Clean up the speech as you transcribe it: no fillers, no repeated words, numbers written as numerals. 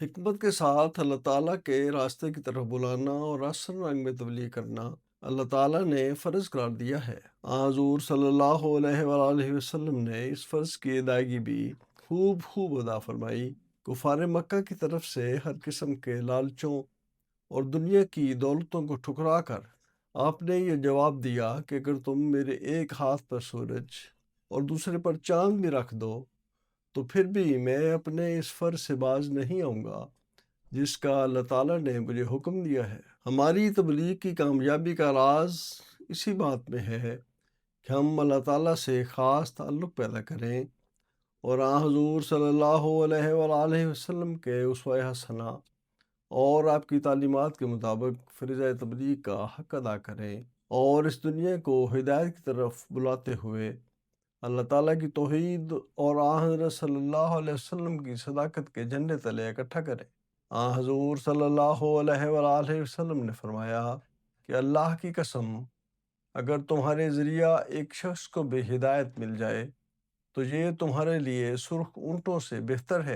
حکمت کے ساتھ اللہ تعالیٰ کے راستے کی طرف بلانا اور آسن رنگ میں تبلیغ کرنا اللہ تعالیٰ نے فرض قرار دیا ہے۔ حضور صلی اللہ علیہ وآلہ وسلم نے اس فرض کی ادائیگی بھی خوب ادا فرمائی۔ کفار مکہ کی طرف سے ہر قسم کے لالچوں اور دنیا کی دولتوں کو ٹھکرا کر آپ نے یہ جواب دیا کہ اگر تم میرے ایک ہاتھ پر سورج اور دوسرے پر چاند بھی رکھ دو تو پھر بھی میں اپنے اس فرض سے باز نہیں آؤں گا جس کا اللہ تعالیٰ نے مجھے حکم دیا ہے۔ ہماری تبلیغ کی کامیابی کا راز اسی بات میں ہے کہ ہم اللہ تعالیٰ سے خاص تعلق پیدا کریں اور حضور صلی اللہ علیہ وآلہ وسلم کے اسوہ حسنہ اور آپ کی تعلیمات کے مطابق فریضہ تبلیغ کا حق ادا کریں اور اس دنیا کو ہدایت کی طرف بلاتے ہوئے اللہ تعالیٰ کی توحید اور حضرت صلی اللہ علیہ وسلم کی صداقت کے جھنڈے تلے اکٹھا کریں۔ حضور صلی اللہ علیہ وآلہ وسلم نے فرمایا کہ اللہ کی قسم، اگر تمہارے ذریعہ ایک شخص کو بھی ہدایت مل جائے تو یہ تمہارے لیے سرخ اونٹوں سے بہتر ہے۔